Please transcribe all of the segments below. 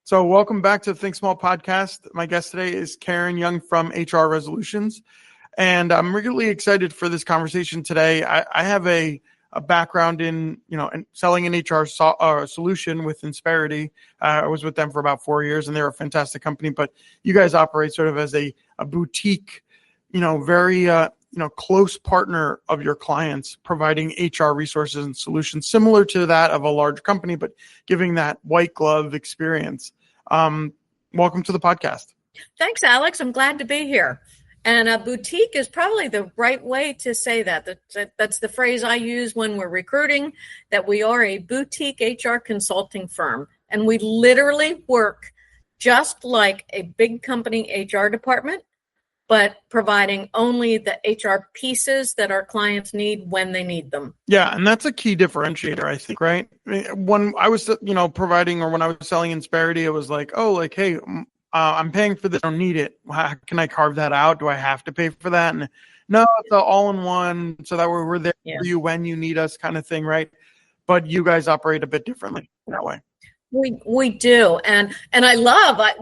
So welcome back to the Think Small podcast. My guest today is Karen Young from HR Resolutions. And I'm really excited for this conversation today. I have a background in, in selling an HR solution with Insperity. I was with them for about 4 years, and they're a fantastic company. But you guys operate sort of as a boutique, very close partner of your clients, providing HR resources and solutions similar to that of a large company, but giving that white glove experience. Welcome to the podcast. Thanks, Alex. I'm glad to be here. And a boutique is probably the right way to say that. That's the phrase I use when we're recruiting, that we are a boutique HR consulting firm. And we literally work just like a big company HR department, but providing only the HR pieces that our clients need when they need them. Yeah, and that's a key differentiator, I think, right? When I was, providing, or when I was selling Insperity, it was like, hey, I'm paying for this, I don't need it. How can I carve that out? Do I have to pay for that? And no, it's an all-in-one, so that we're there for you when you need us, kind of thing, right? But you guys operate a bit differently that way. We do. And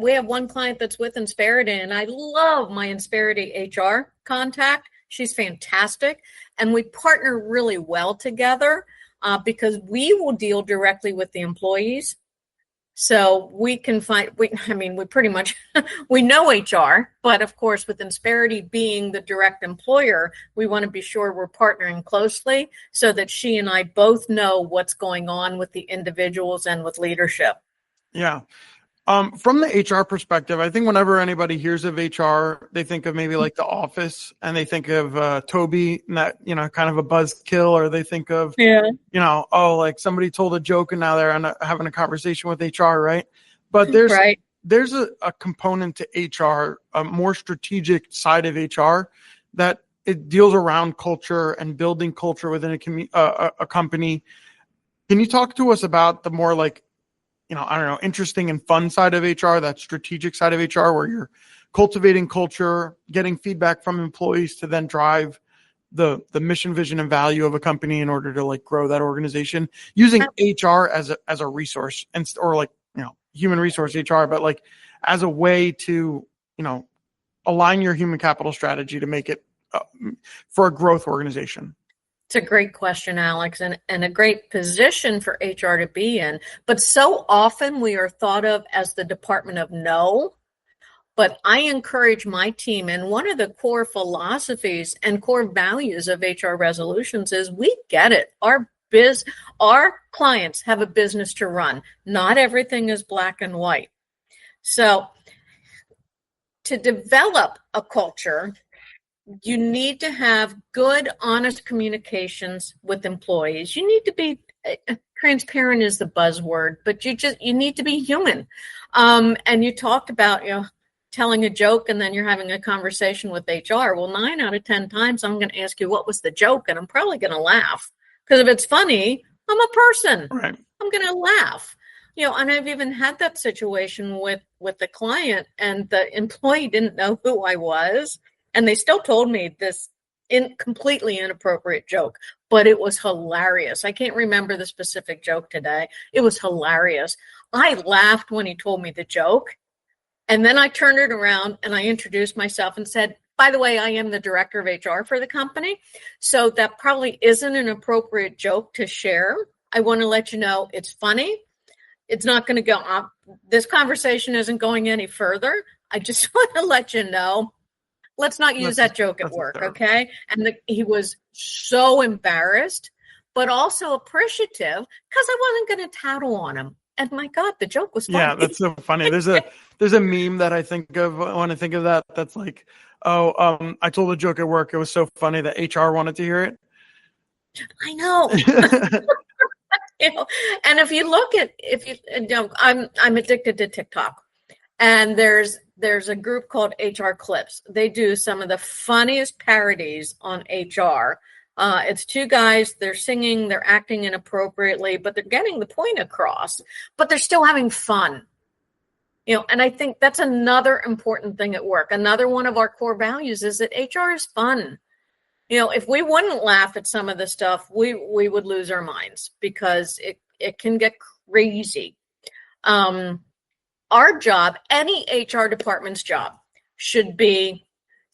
we have one client that's with Insperity, and I love my Insperity HR contact. She's fantastic. And we partner really well together because we will deal directly with the employees. So we can we pretty much, we know HR, but of course with Insperity being the direct employer, we want to be sure we're partnering closely so that she and I both know what's going on with the individuals and with leadership. Yeah. From the HR perspective, I think whenever anybody hears of HR, they think of maybe like The Office, and they think of Toby, and that, kind of a buzzkill, or they think of, like somebody told a joke and now they're having a conversation with HR, right? But there's a component to HR, a more strategic side of HR, that it deals around culture and building culture within a company. Can you talk to us about the more interesting and fun side of HR, that strategic side of HR, where you're cultivating culture, getting feedback from employees to then drive the mission, vision, and value of a company in order to grow that organization, using HR as a resource, or human resource HR, but as a way to, align your human capital strategy to make it for a growth organization? It's a great question, Alex, and a great position for HR to be in. But so often we are thought of as the department of no. But I encourage my team, and one of the core philosophies and core values of HR Resolutions is we get it. Our clients have a business to run. Not everything is black and white. So to develop a culture, you need to have good, honest communications with employees. You need to be transparent is the buzzword, but you need to be human. And you talked about, telling a joke and then you're having a conversation with HR. Well, 9 out of 10 times I'm going to ask you, what was the joke? And I'm probably going to laugh, because if it's funny, I'm a person. Right. I'm going to laugh. And I've even had that situation with the client, and the employee didn't know who I was. And they still told me this completely inappropriate joke, but it was hilarious. I can't remember the specific joke today. It was hilarious. I laughed when he told me the joke. And then I turned it around and I introduced myself and said, by the way, I am the director of HR for the company. So that probably isn't an appropriate joke to share. I want to let you know it's funny. It's not going to go up. This conversation isn't going any further. I just want to let you know. Let's not use that joke at work, okay? And he was so embarrassed, but also appreciative, because I wasn't going to tattle on him. And my God, the joke was funny. Yeah, that's so funny. There's a meme that I think of when I think of that. That's like, I told a joke at work. It was so funny that HR wanted to hear it. I know. And if you look at, I'm addicted to TikTok, and there's a group called HR Clips. They do some of the funniest parodies on HR. It's 2 guys, they're singing, they're acting inappropriately, but they're getting the point across, but they're still having fun. And I think that's another important thing at work. Another one of our core values is that HR is fun. If we wouldn't laugh at some of the stuff, we would lose our minds, because it can get crazy. Our job, any HR department's job, should be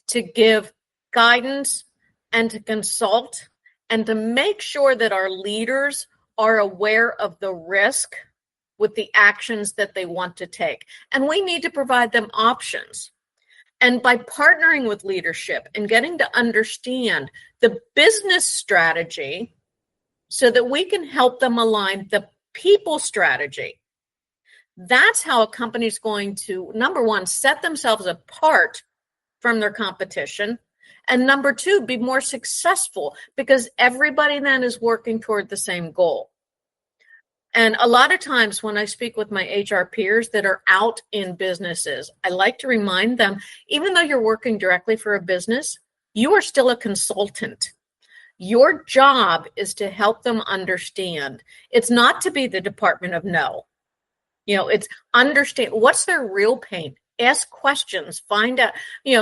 to give guidance and to consult and to make sure that our leaders are aware of the risk with the actions that they want to take. And we need to provide them options. And by partnering with leadership and getting to understand the business strategy so that we can help them align the people strategy, that's how a company's going to, number one, set themselves apart from their competition. And number two, be more successful because everybody then is working toward the same goal. And a lot of times when I speak with my HR peers that are out in businesses, I like to remind them, even though you're working directly for a business, you are still a consultant. Your job is to help them understand. It's not to be the Department of No. It's understand what's their real pain. Ask questions, find out,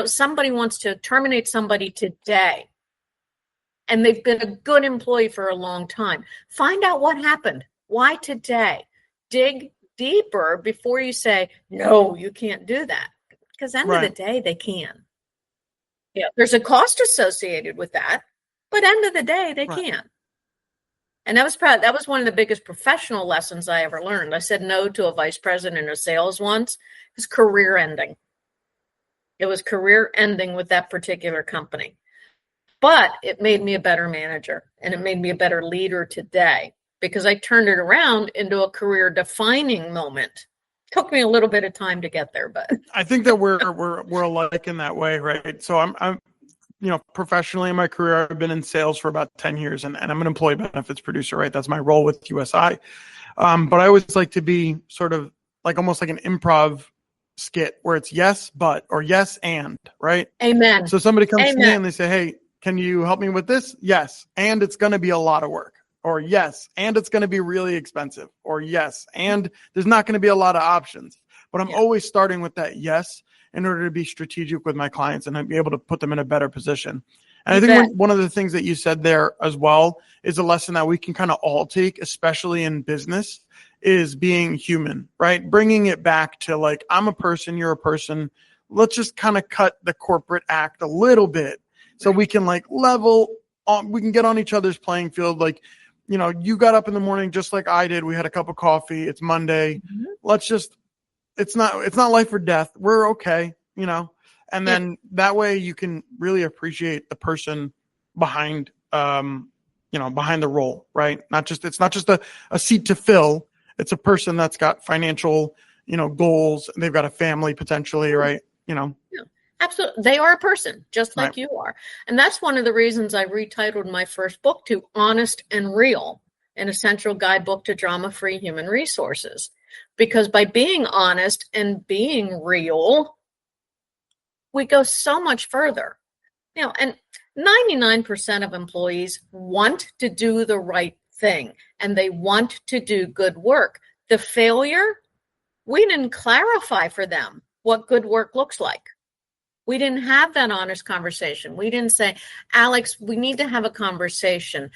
somebody wants to terminate somebody today and they've been a good employee for a long time. Find out what happened. Why today? Dig deeper before you say, no, you can't do that. Because end of the day, they can. Yeah, there's a cost associated with that, but end of the day, they can. And that was one of the biggest professional lessons I ever learned. I said no to a vice president of sales once. It was career ending. It was career ending with that particular company. But it made me a better manager and it made me a better leader today because I turned it around into a career defining moment. Took me a little bit of time to get there, but I think that we're alike in that way, right? So I'm professionally in my career, I've been in sales for about 10 years and I'm an employee benefits producer, right? That's my role with USI. But I always like to be sort of like almost like an improv skit where it's yes, but, or yes, and, right? Amen. So somebody comes to me and they say, hey, can you help me with this? Yes. And it's going to be a lot of work. Or yes. And it's going to be really expensive. Or yes. And there's not going to be a lot of options. But I'm always starting with that yes in order to be strategic with my clients and be able to put them in a better position. And I think one of the things that you said there as well is a lesson that we can kind of all take, especially in business, is being human, right? Bringing it back to like, I'm a person, you're a person. Let's just kind of cut the corporate act a little bit so we can like level on, we can get on each other's playing field. Like, you got up in the morning just like I did. We had a cup of coffee. It's Monday. Let's just, it's not life or death. We're okay, and then that way you can really appreciate the person behind, behind the role, right? It's not just a seat to fill. It's a person that's got financial, goals. They've got a family potentially, right? Absolutely. They are a person just like you are. And that's one of the reasons I retitled my first book to Honest and Real, an essential guidebook to drama-free human resources. Because by being honest and being real, we go so much further. And 99% of employees want to do the right thing and they want to do good work. The failure, we didn't clarify for them what good work looks like. We didn't have that honest conversation. We didn't say, Alex, we need to have a conversation.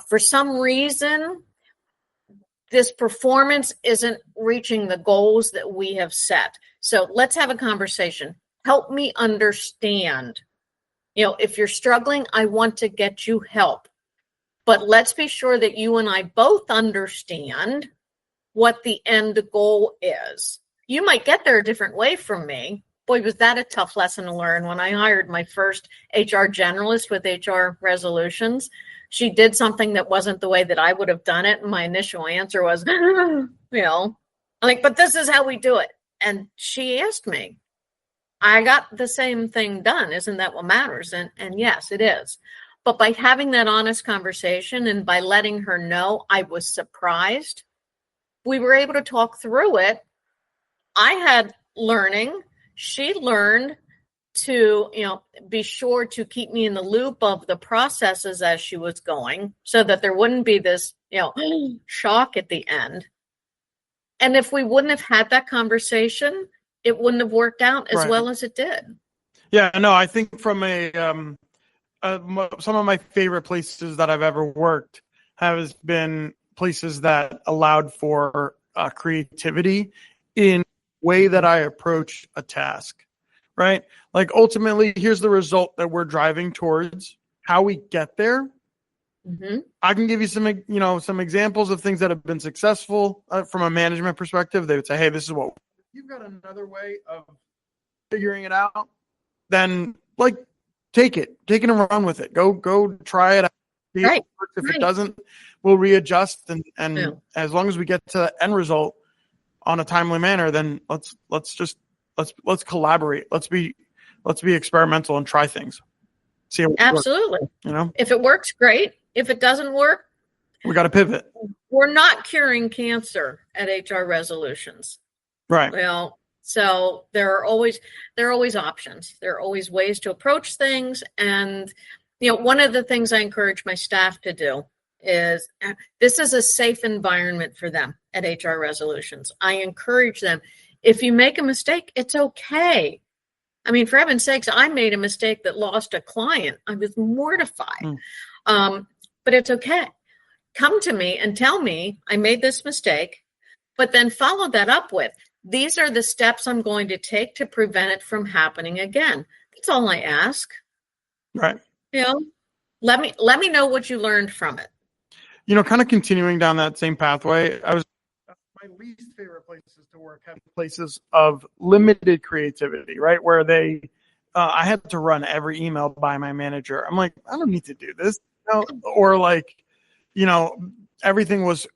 For some reason, this performance isn't reaching the goals that we have set. So let's have a conversation. Help me understand. If you're struggling, I want to get you help. But let's be sure that you and I both understand what the end goal is. You might get there a different way from me. Boy, was that a tough lesson to learn when I hired my first HR generalist with HR resolutions. She did something that wasn't the way that I would have done it. And my initial answer was, I'm like, but this is how we do it. And she asked me, I got the same thing done. Isn't that what matters? And yes, it is. But by having that honest conversation and by letting her know I was surprised, we were able to talk through it. I had learning. She learned to, be sure to keep me in the loop of the processes as she was going so that there wouldn't be this, shock at the end. And if we wouldn't have had that conversation, it wouldn't have worked out as well as it did. Yeah, no, I think from some of my favorite places that I've ever worked has been places that allowed for creativity in way that I approach a task, right? Like ultimately, here's the result that we're driving towards. How we get there. Mm-hmm. I can give you some examples of things that have been successful from a management perspective. They would say, hey, this is what you've got another way of figuring it out. Then like take it and run with it. Go try it out. Right. If it doesn't, we'll readjust. And Yeah. as long as we get to the end result on a timely manner, then let's collaborate. Let's be experimental and try things. See how it Absolutely. works, you know, if it works, great. If it doesn't work, we got to pivot. We're not curing cancer at HR Resolutions. Right. Well, so there are always options. There are always ways to approach things. And, one of the things I encourage my staff to do is this is a safe environment for them at HR Resolutions. I encourage them. If you make a mistake, it's okay. I mean, for heaven's sakes, I made a mistake that lost a client. I was mortified. But it's okay. Come to me and tell me I made this mistake, but then follow that up with, these are the steps I'm going to take to prevent it from happening again. That's all I ask. Right. Let me know what you learned from it. Kind of continuing down that same pathway, my least favorite places to work have places of limited creativity, right? Where I had to run every email by my manager. I'm like, I don't need to do this. Or like, everything was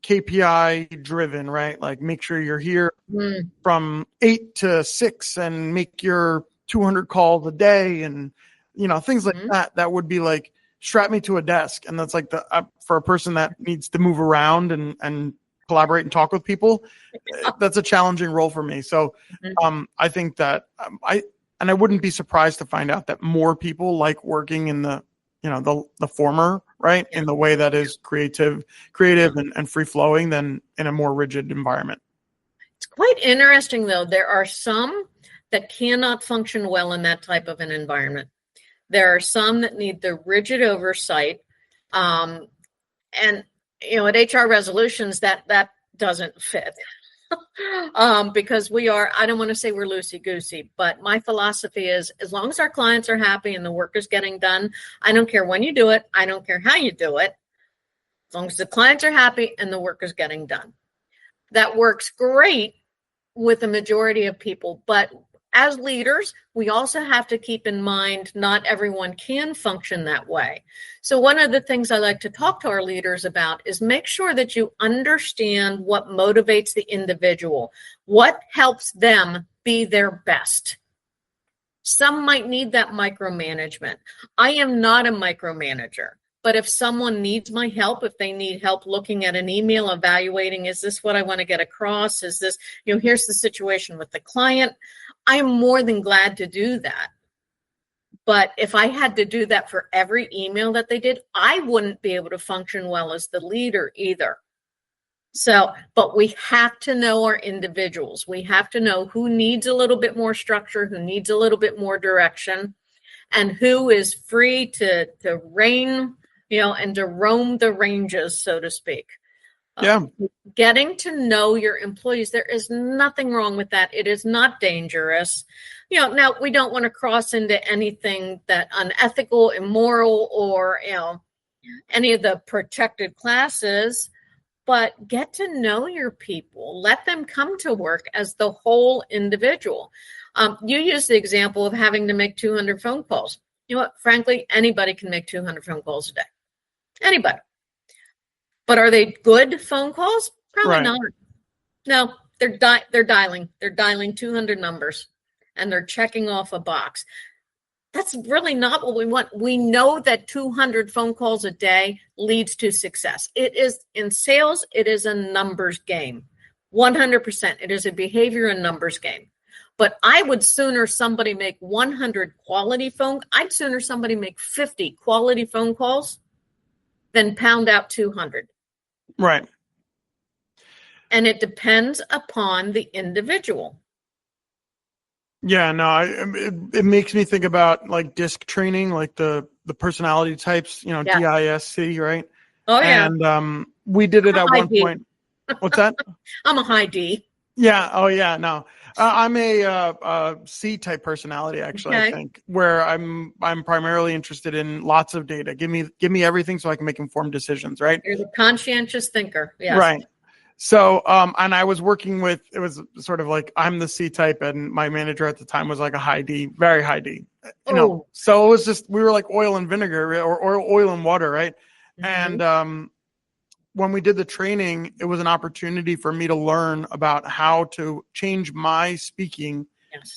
KPI driven, right? Like make sure you're here from 8 to 6 and make your 200 calls a day. And, things like that would be like, strap me to a desk. And that's like for a person that needs to move around and collaborate and talk with people, that's a challenging role for me. So I think that I wouldn't be surprised to find out that more people like working in the former, right? In the way that is creative and free flowing than in a more rigid environment. It's quite interesting though. There are some that cannot function well in that type of an environment. There are some that need the rigid oversight. And at HR Resolutions, that doesn't fit. Because I don't want to say we're loosey-goosey, but my philosophy is as long as our clients are happy and the work is getting done, I don't care when you do it. I don't care how you do it. As long as the clients are happy and the work is getting done. That works great with the majority of people, but as leaders, we also have to keep in mind not everyone can function that way. So one of the things I like to talk to our leaders about is make sure that you understand what motivates the individual, what helps them be their best. Some might need that micromanagement. I am not a micromanager, but if someone needs my help, if they need help looking at an email, evaluating, is this what I want to get across? Is this, here's the situation with the client. I'm more than glad to do that. But if I had to do that for every email that they did, I wouldn't be able to function well as the leader either. So, but we have to know our individuals. We have to know who needs a little bit more structure, who needs a little bit more direction, and who is free to reign, and to roam the ranges, so to speak. Getting to know your employees, there is nothing wrong with that. It is not dangerous. Now we don't want to cross into anything that unethical, immoral, or, any of the protected classes, but get to know your people. Let them come to work as the whole individual. You use the example of having to make 200 phone calls. You know what? Frankly, anybody can make 200 phone calls a day. Anybody. But are they good phone calls? Probably not. No, they're dialing. They're dialing 200 numbers, and they're checking off a box. That's really not what we want. We know that 200 phone calls a day leads to success. It is in sales. It is a numbers game. 100%. It is a behavior and numbers game. But I would sooner somebody make 100 I'd sooner somebody make 50 quality phone calls than pound out 200. Right. And it depends upon the individual. Yeah, no, it makes me think about like DISC training, like the personality types, DISC, right? Oh, yeah. And we did it at one point. What's that? I'm a high D. Yeah. Oh, yeah. No, I'm a C type personality, actually. Okay. I think where I'm primarily interested in lots of data. Give me everything so I can make informed decisions. Right. You're the conscientious thinker. Yes. Right. So, and I was working with, it was sort of like, I'm the C type and my manager at the time was like a high D, very high D, so it was just, we were like oil and vinegar or oil and water. Right. Mm-hmm. And, when we did the training, it was an opportunity for me to learn about how to change my speaking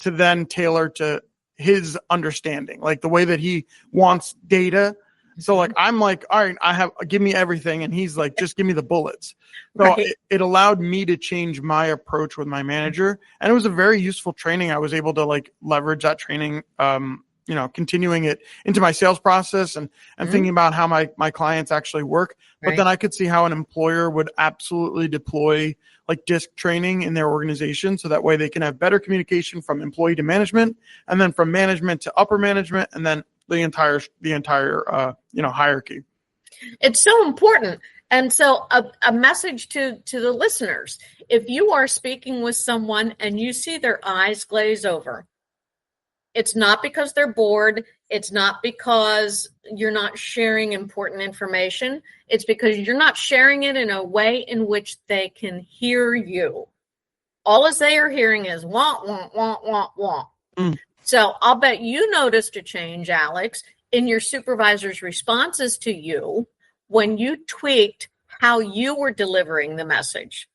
to then tailor to his understanding, like the way that he wants data. So like, I'm like, all right, give me everything. And he's like, just give me the bullets. So it allowed me to change my approach with my manager. And it was a very useful training. I was able to like leverage that training, continuing it into my sales process and thinking about how my clients actually work. But then I could see how an employer would absolutely deploy like DISC training in their organization. So that way they can have better communication from employee to management, and then from management to upper management, and then the entire hierarchy. It's so important. And so a message to the listeners, if you are speaking with someone and you see their eyes glaze over, it's not because they're bored. It's not because you're not sharing important information. It's because you're not sharing it in a way in which they can hear you. All as they are hearing is wah, wah, wah, wah, wah. So I'll bet you noticed a change, Alex, in your supervisor's responses to you when you tweaked how you were delivering the message.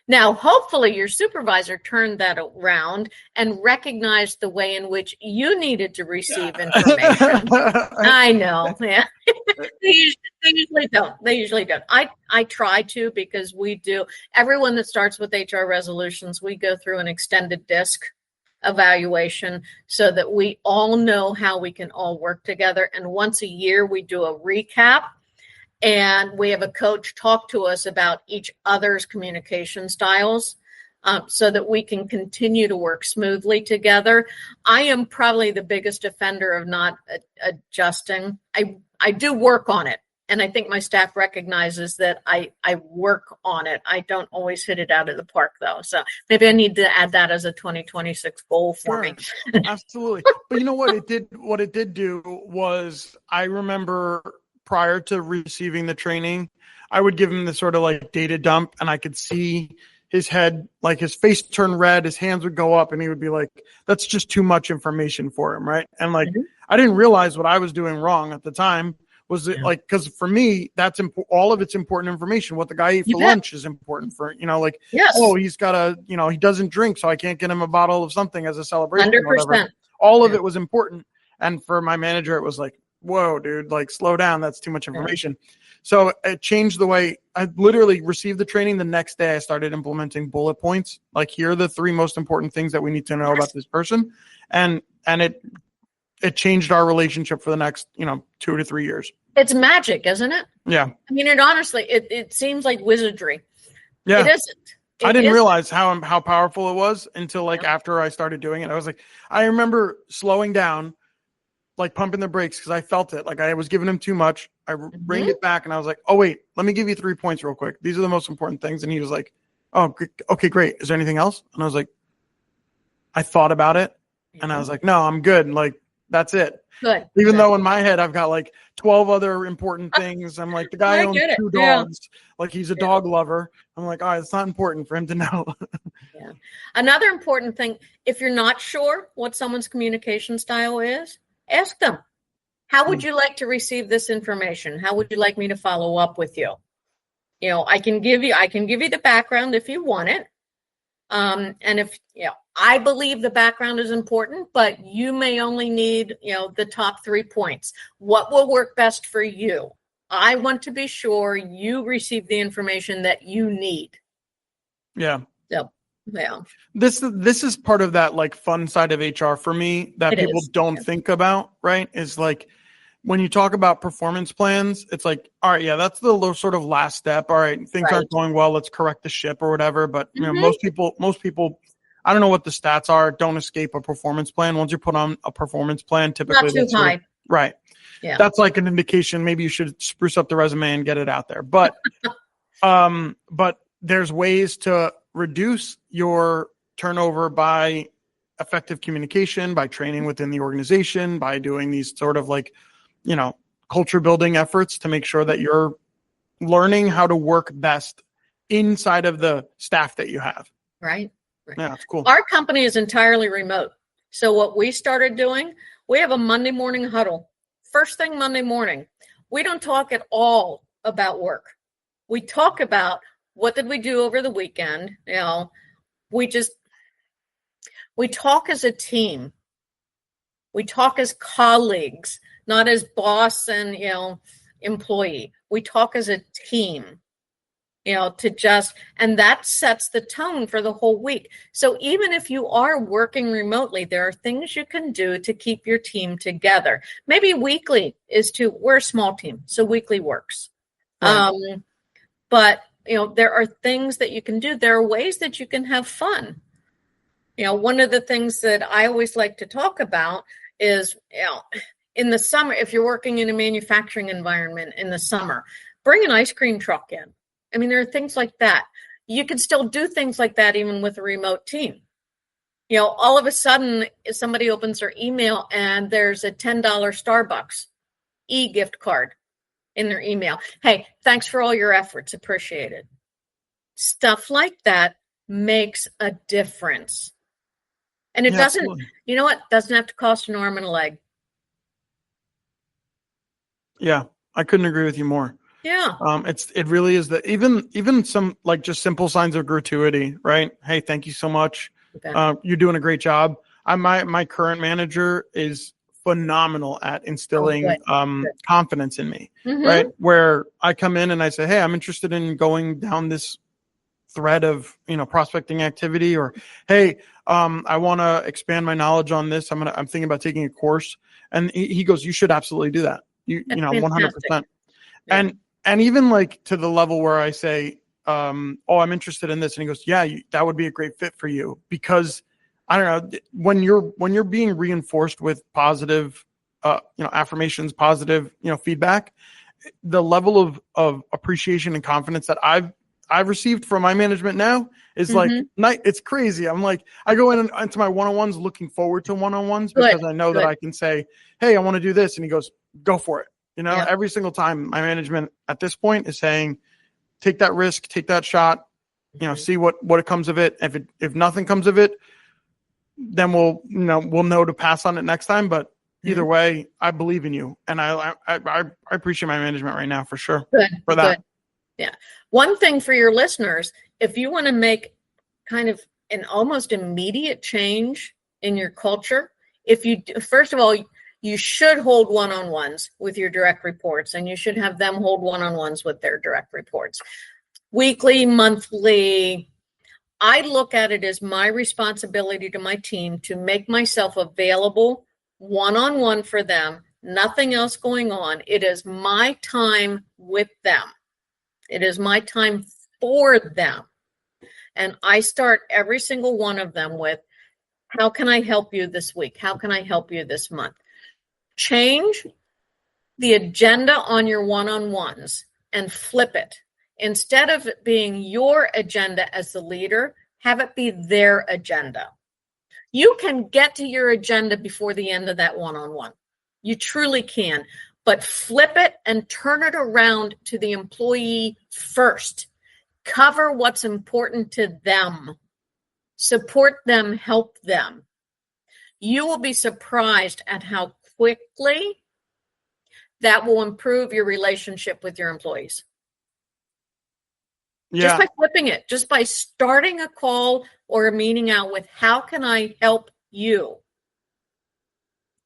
Now, hopefully your supervisor turned that around and recognized the way in which you needed to receive information. I know. Yeah. They usually don't. They usually don't. I try to, because we do. Everyone that starts with HR resolutions, we go through an extended DISC evaluation so that we all know how we can all work together. And once a year, we do a recap. And we have a coach talk to us about each other's communication styles so that we can continue to work smoothly together. I am probably the biggest offender of not adjusting. I do work on it. And I think my staff recognizes that I work on it. I don't always hit it out of the park, though. So maybe I need to add that as a 2026 goal for me. Absolutely. But you know what it did? What it did do was, I remember prior to receiving the training, I would give him the sort of like data dump, and I could see his head, like his face turn red, his hands would go up, and he would be like, that's just too much information for him. Right. And like, I didn't realize what I was doing wrong at the time. Was it like, because for me, that's all of it's important information. What the guy ate for lunch is important for, like, he's got he doesn't drink, so I can't get him a bottle of something as a celebration. 100%. All of it was important. And for my manager, it was like, whoa, dude, like slow down. That's too much information. So it changed the way I literally received the training. The next day I started implementing bullet points. Like, here are the 3 most important things that we need to know about this person. And it changed our relationship for the next, 2 to 3 years. It's magic, isn't it? Yeah. I mean, it seems like wizardry. Yeah. It isn't. I didn't realize how powerful it was until after I started doing it. I was like, I remember slowing down, like pumping the brakes, because I felt it. Like I was giving him too much. I reined it back, and I was like, oh, wait, let me give you 3 points real quick. These are the most important things. And he was like, oh, okay, great. Is there anything else? And I was like, I thought about it, and I was like, no, I'm good. Like, that's it. Good. Even though in my head I've got like 12 other important things. I'm like, the guy owns 2 dogs. Like, he's a dog lover. I'm like, all right, it's not important for him to know. Another important thing, if you're not sure what someone's communication style is, ask them, how would you like to receive this information? How would you like me to follow up with you? I can give you the background if you want it. And if, I believe the background is important, but you may only need, the top 3 points. What will work best for you? I want to be sure you receive the information that you need. Yeah. So, yeah. This is part of that like fun side of HR for me that people don't think about, right? Is like, when you talk about performance plans, it's like, all right, yeah, that's the sort of last step. All right, things aren't going well, let's correct the ship or whatever. But most people, I don't know what the stats are, don't escape a performance plan. Once you put on a performance plan, typically not too high. Right. Yeah. That's like an indication. Maybe you should spruce up the resume and get it out there. But, but there's ways to reduce your turnover by effective communication, by training within the organization, by doing these sort of like, culture building efforts to make sure that you're learning how to work best inside of the staff that you have. Right. Yeah, that's cool. Our company is entirely remote. So what we started doing, we have a Monday morning huddle. First thing Monday morning, we don't talk at all about work. We talk about what did we do over the weekend. We talk as a team. We talk as colleagues, not as boss and, employee. We talk as a team, and that sets the tone for the whole week. So even if you are working remotely, there are things you can do to keep your team together. Maybe weekly we're a small team, so weekly works. Right. But, there are things that you can do. There are ways that you can have fun. One of the things that I always like to talk about is, in the summer, if you're working in a manufacturing environment in the summer, bring an ice cream truck in. I mean, there are things like that. You can still do things like that even with a remote team. All of a sudden, somebody opens their email and there's a $10 Starbucks e-gift card in their email. Hey, thanks for all your efforts. Appreciate it. Stuff like that makes a difference. And it doesn't, absolutely. You know what? Doesn't have to cost an arm and a leg. Yeah, I couldn't agree with you more. Yeah. It really is that even some like just simple signs of gratuity, right? Hey, thank you so much. Okay. You're doing a great job. My current manager is phenomenal at instilling confidence in me, right? Where I come in and I say, hey, I'm interested in going down this thread of prospecting activity, or hey, I want to expand my knowledge on this. I'm thinking about taking a course, and he goes, you should absolutely do that. 100%. Yeah. And even like to the level where I say, I'm interested in this, and he goes, yeah, that would be a great fit for you, because I don't know, when you're being reinforced with positive, affirmations, positive, feedback, the level of appreciation and confidence that I've received from my management now is it's crazy. I'm like, I go into my one-on-ones looking forward to one-on-ones because I know that I can say, hey, I want to do this. And he goes, go for it. Every single time my management at this point is saying, take that risk, take that shot, see what it comes of it. If nothing comes of it, then we'll know to pass on it next time. But either way, I believe in you. And I appreciate my management right now for sure. For that. Good. Yeah. One thing for your listeners, if you want to make kind of an almost immediate change in your culture, first of all, you should hold one-on-ones with your direct reports, and you should have them hold one-on-ones with their direct reports. Weekly, monthly. I look at it as my responsibility to my team to make myself available one-on-one for them, nothing else going on. It is my time with them. It is my time for them. And I start every single one of them with, how can I help you this week? How can I help you this month? Change the agenda on your one-on-ones and flip it. Instead of it being your agenda as the leader, have it be their agenda. You can get to your agenda before the end of that one-on-one. You truly can. But flip it and turn it around to the employee first. Cover what's important to them. Support them, help them. You will be surprised at how quickly that will improve your relationship with your employees. Yeah. Just by flipping it, just by starting a call or a meeting out with, how can I help you?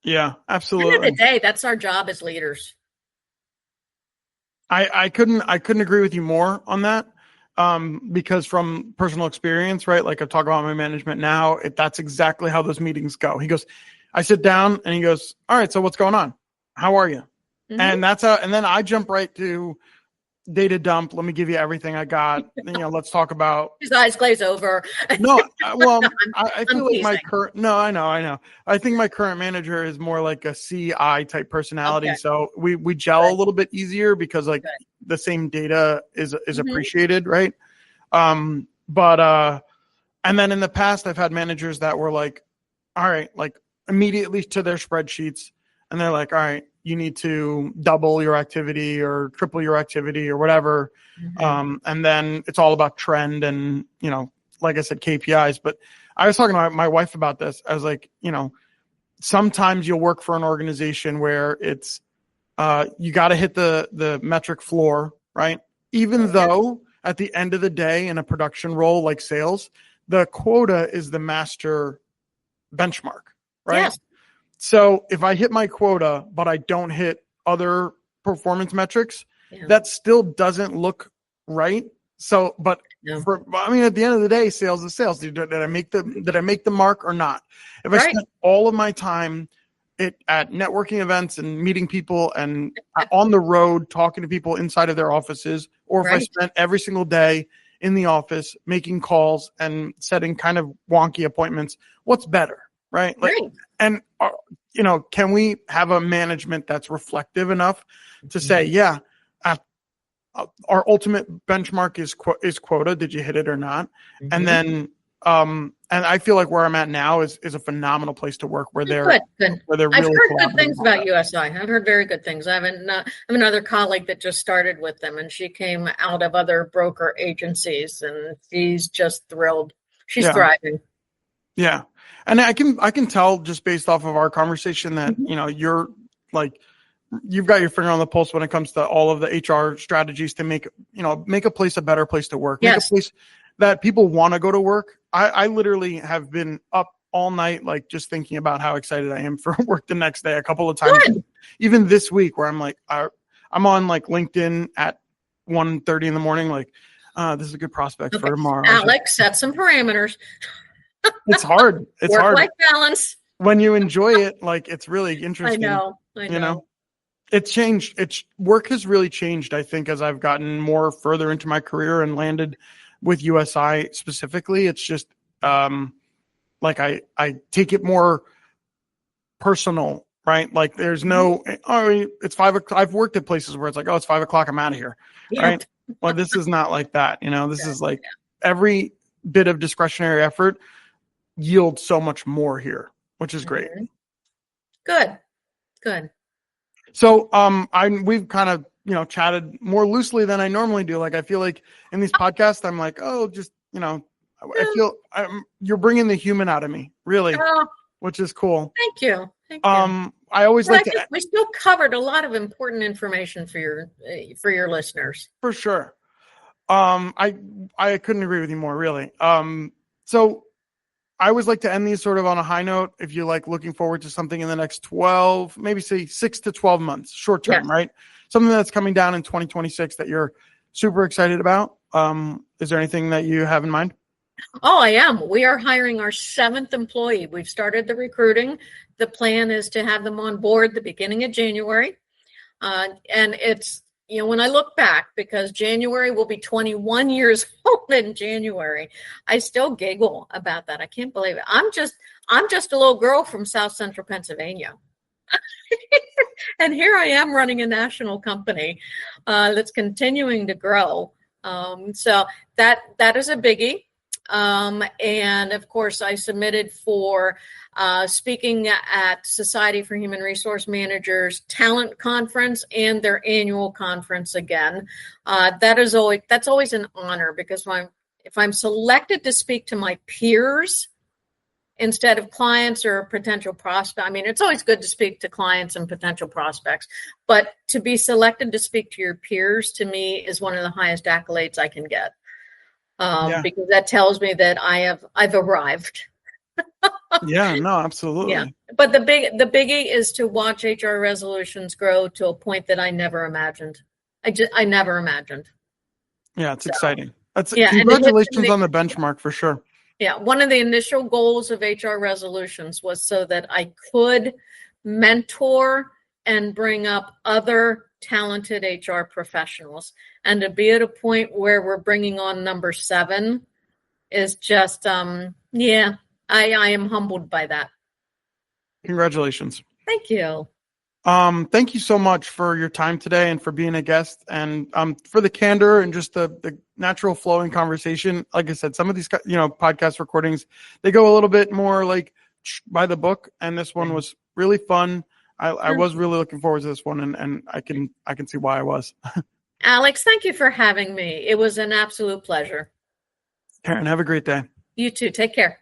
Yeah, absolutely. At the end of the day, that's our job as leaders. I couldn't agree with you more on that. Because from personal experience, right? Like I talk about my management now, that's exactly how those meetings go. He goes, I sit down and he goes, all right, so what's going on? How are you? And and then I jump right to data dump. Let me give you everything I got. Let's talk about. His eyes glaze over. No, well, I feel like my current. No, I know. I think my current manager is more like a CI type personality, okay. So we gel a little bit easier because the same data is appreciated, right? But And then in the past, I've had managers that were like, all right, like immediately to their spreadsheets. And they're like, all right, you need to double your activity or triple your activity or whatever. And then it's all about trend and, like I said, KPIs. But I was talking to my wife about this. I was like, sometimes you'll work for an organization where it's, you got to hit the metric floor, right? Even though at the end of the day in a production role like sales, the quota is the master benchmark, right? Yes. So if I hit my quota, but I don't hit other performance metrics, that still doesn't look right. So, but at the end of the day, sales is sales. Did I make the mark or not? If I spent all of my time at networking events and meeting people and on the road talking to people inside of their offices, or if I spent every single day in the office making calls and setting kind of wonky appointments, what's better, right? And can we have a management that's reflective enough to say, our ultimate benchmark is quota. Did you hit it or not? And then, and I feel like where I'm at now is a phenomenal place to work where they're good. Where they're I've really heard good things about USI. I've heard very good things. I have another colleague that just started with them, and she came out of other broker agencies, and she's just thrilled. She's thriving. Yeah. And I can tell just based off of our conversation that, you're like, you've got your finger on the pulse when it comes to all of the HR strategies to make a place a better place to work, make a place that people want to go to work. I literally have been up all night, like just thinking about how excited I am for work the next day a couple of times, even this week where I'm like, I'm on like LinkedIn at 1:30 in the morning. Like, this is a good prospect for tomorrow. Alex, set some parameters. It's hard. It's hard. Work-life balance. When you enjoy it, like it's really interesting. I know. It's changed. Work has really changed, I think, as I've gotten more further into my career and landed with USI specifically. It's just like I take it more personal, right? Like there's no, it's 5 o'clock. I've worked at places where it's like, it's 5 o'clock, I'm out of here, right? Well, this is not like that. This is like every bit of discretionary effort yields so much more here, which is great. Good. So we've kind of chatted more loosely than I normally do. Like I feel like in these podcasts I'm like, I feel you're bringing the human out of me, really, which is cool. Thank you. I always we still covered a lot of important information for your listeners. For sure. I couldn't agree with you more, really. So I always like to end these sort of on a high note. If you're like looking forward to something in the next 12, maybe say 6 to 12 months, short term, right? Something that's coming down in 2026 that you're super excited about. Is there anything that you have in mind? Oh, I am. We are hiring our 7th employee. We've started the recruiting. The plan is to have them on board the beginning of January. And it's, when I look back, because January will be 21 years old in January, I still giggle about that. I can't believe it. I'm just a little girl from South Central Pennsylvania. And here I am running a national company that's continuing to grow. So that is a biggie. And of course, I submitted for speaking at Society for Human Resource Managers Talent Conference and their annual conference again. That's always an honor, because if I'm selected to speak to my peers instead of clients or potential prospects, I mean, it's always good to speak to clients and potential prospects, but to be selected to speak to your peers, to me, is one of the highest accolades I can get. Because that tells me that I've arrived. Yeah, no, absolutely. Yeah. But the biggie is to watch HR resolutions grow to a point that I never imagined. I never imagined. Yeah, it's exciting. Congratulations on the benchmark for sure. Yeah. One of the initial goals of HR resolutions was so that I could mentor and bring up other talented HR professionals, and to be at a point where we're bringing on number 7 is just, I am humbled by that. Congratulations. Thank you. Thank you so much for your time today and for being a guest and for the candor and just the natural flowing conversation. Like I said, some of these podcast recordings, they go a little bit more like by the book, and this one was really fun. I was really looking forward to this one, and I can see why I was. Alex, thank you for having me. It was an absolute pleasure. Karen, have a great day. You too. Take care.